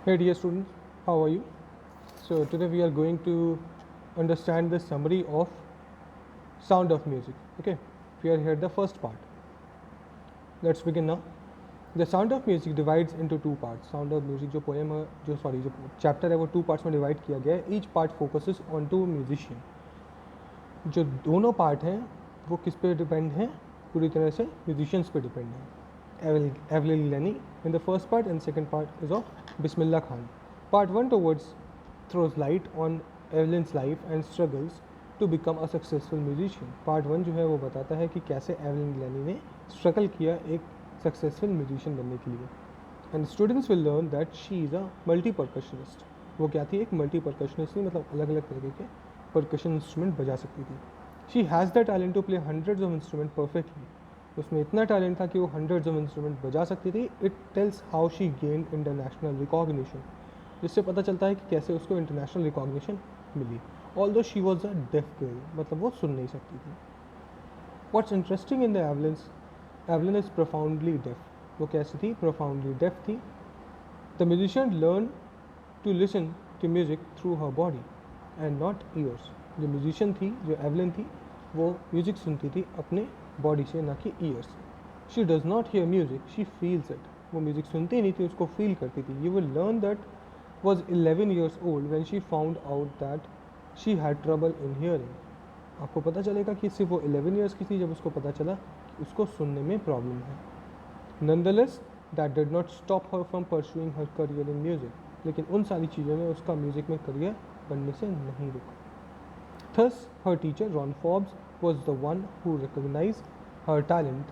Hey dear students, how are you? So today we are going to understand the summary of Sound of Music. Okay, we are here the first part. Let's begin now. The Sound of Music divides into two parts. Sound of Music जो poem है, जो chapter है वो two parts में divide किया गया है. Each part focuses on two musicians. जो दोनों पार्ट हैं वो किस पे डिपेंड हैं? पूरी तरह से म्यूजिशियंस पे डिपेंड हैं. Evelyn Glennie in the first part and second part is of Bismillah Khan. Part one towards throws light on Evelyn's life and struggles to become a successful musician. Part one जो है वो बताता है कि कैसे एवलिन लेनी ने स्ट्रगल किया एक सक्सेसफुल म्यूजिशियन बनने के लिए. And students will learn that she is a multi percussionist. वो क्या थी? एक मल्टी परकशनिस्ट थी, मतलब अलग अलग तरीके के परकशन इंस्ट्रूमेंट बजा सकती थी. She has the talent to play hundreds of instrument perfectly. उसमें इतना टैलेंट था कि वो हंड्रेड्स ऑफ इंस्ट्रूमेंट बजा सकती थी. It tells how she gained international recognition, जिससे पता चलता है कि कैसे उसको इंटरनेशनल रिकॉग्निशन मिली. Although she was a deaf girl, मतलब वो सुन नहीं सकती थी. What's interesting in the Evelyn is profoundly deaf. वो कैसी थी? प्रोफाउंडली डेफ थी. The musician learn to listen to music through her body and not ears. जो म्यूजिशियन थी, जो एवलिन थी, वो म्यूजिक सुनती थी अपने बॉडी से, ना कि ईयर से. She does not here music, she feels it. वो म्यूजिक सुनती नहीं थी, उसको फील करती थी. You will learn that was 11 years old when she found out that she had trouble in hearing. आपको पता चलेगा कि सिर्फ वो 11 years की थी जब उसको पता चला कि उसको सुनने में प्रॉब्लम है. Nonetheless, that did not stop her from pursuing her career in music. लेकिन उन सारी चीज़ों ने उसका म्यूज़िक में करियर बनने से नहीं रुका. Thus, her teacher Ron Forbes was the one who recognized her talent.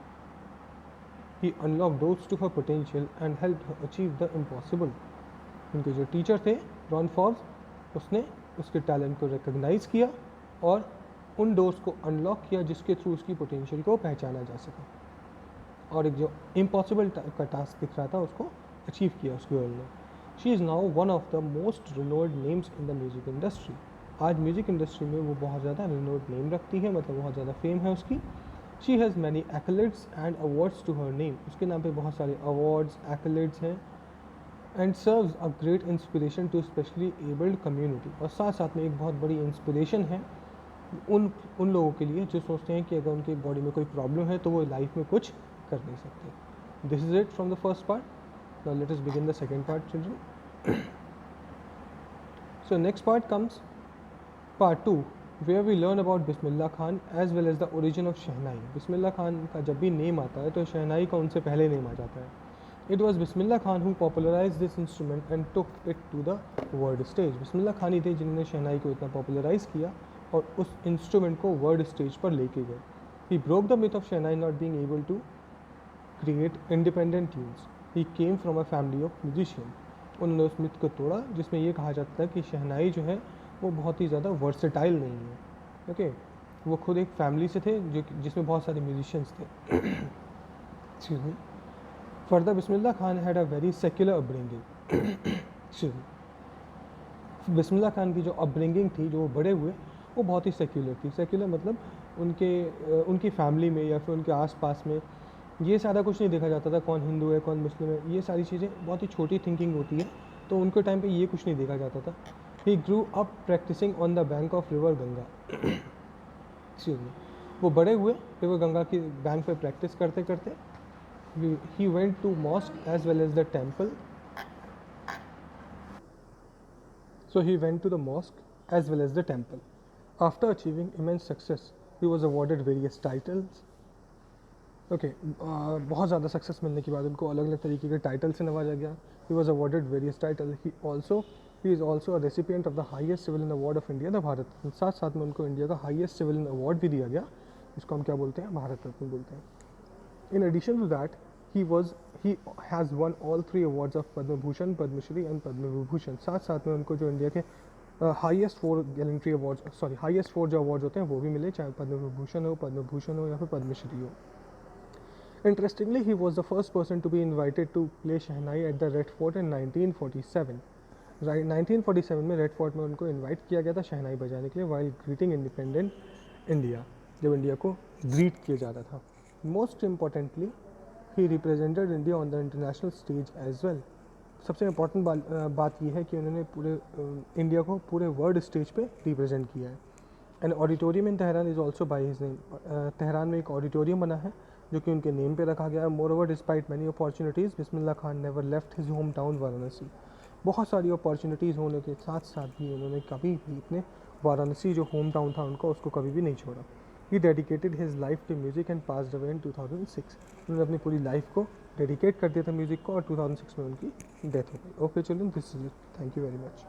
He unlocked doors to her potential and helped her achieve the impossible. उनके जो टीचर थे रॉन फॉर्ब्स, उसने उसके टैलेंट को रिकग्नाइज किया और उन डोर्स को अनलॉक किया जिसके थ्रू उसकी पोटेंशियल को पहचाना जा सका. और एक जो इम्पॉसिबल का टास्क दिख रहा था उसको अचीव किया उस गर्ल ने. She is now one of the most renowned names in the music industry. आज म्यूज़िक इंडस्ट्री में वो बहुत ज़्यादा रिनोर्ड नेम रखती है, मतलब बहुत ज़्यादा फेम है उसकी. She has many accolades and awards to her name. उसके नाम पे बहुत सारे अवार्ड्स, एक्लेट्स हैं. And serves a great inspiration to specially abled community. और साथ साथ में एक बहुत बड़ी इंस्पिरेशन है उन लोगों के लिए जो सोचते हैं कि अगर उनकी बॉडी में कोई प्रॉब्लम है तो वो लाइफ में कुछ कर नहीं सकते. This is it from the first part. Now let us begin the second part, children. So next part comes part two, where we learn about Bismillah Khan as well as the origin of shehnai. Bismillah Khan का जब भी name आता है तो शहनाई का उनसे पहले name आ जाता है. It was Bismillah Khan who popularise this instrument and took it to the world stage. Bismillah Khan ही थे जिन्होंने शहनाई को इतना पॉपुलराइज किया और उस इंस्ट्रूमेंट को वर्ल्ड स्टेज पर लेके गए. He broke the myth of shehnai not being able to create independent tunes. He came from a family of musician. उन्होंने उस मिथ को तोड़ा जिसमें ये कहा जाता है कि शहनाई जो है वो बहुत ही ज़्यादा वर्सेटाइल नहीं है. ओके, वो खुद एक फैमिली से थे जो जिसमें बहुत सारे म्यूजिशियंस थे. Excuse me. Further Bismillah Khan had a very secular upbringing. Bismillah Khan की जो अपब्रिंगिंग थी, जो वो बड़े हुए, वो बहुत ही सेक्युलर थी. सेक्युलर मतलब उनकी फैमिली में या फिर उनके आसपास में ये सारा कुछ नहीं देखा जाता था कौन हिंदू है कौन मुस्लिम है. ये सारी चीज़ें बहुत ही छोटी थिंकिंग होती है, तो उनके टाइम पे ये कुछ नहीं देखा जाता था. He grew up practising on the bank of river Ganga. Excuse me. वो बड़े हुए रिवर गंगा की बैंक पे प्रैक्टिस करते करते. He went to mosque as well as the temple. So he went to the mosque as well as the temple. After achieving immense success, he was awarded various titles. Okay, बहुत ज़्यादा success मिलने के बाद उनको अलग अलग तरीके के टाइटल से नवाजा गया. He was awarded various titles. He is also a recipient of the highest civilian award of India, the Bharat Ratna. साथ साथ में उनको इंडिया का हाईएस्ट सिविलियन अवार्ड भी दिया गया, जिसको हम क्या बोलते हैं? भारत रत्न बोलते हैं. In addition to that, he has won all three awards of Padma Bhushan, Padma Shri and Padma Vibhushan. साथ साथ में उनको जो इंडिया के हाईएस्ट फोर जो अवार्ड्स होते हैं वो भी मिले, चाहे पद्म विभूषण हो, पद्म भूषण हो या फिर पद्मश्री हो. Interestingly, he was the first person to be invited to play shehnai at the Red Fort in 1947. 1947 में रेड फोर्ट में उनको इन्वाइट किया गया था शहनाई बजाने के लिए, while greeting independent इंडिया, जब इंडिया को ग्रीट किया जाता था. Most importantly, he represented India on the international stage as well. सबसे इम्पॉर्टेंट बात यह है कि उन्होंने पूरे इंडिया को पूरे वर्ल्ड स्टेज पे रिप्रेजेंट किया है। And auditorium in Tehran is also by his name. Tehran में एक ऑडिटोरियम बना है जो कि उनके नेम पे रखा गया है। Moreover despite many opportunities Bismillah Khan never left his home town Varanasi. बहुत सारी अपॉर्चुनिटीज़ होने के साथ साथ भी उन्होंने कभी भी अपने वाराणसी जो होम टाउन था उनका, उसको कभी भी नहीं छोड़ा। He dedicated his life to music and passed away in 2006। उन्होंने अपनी पूरी लाइफ को डेडिकेट कर दिया था म्यूज़िक को और 2006 में उनकी डेथ हो गई। Okay children, this is it. Thank you very much.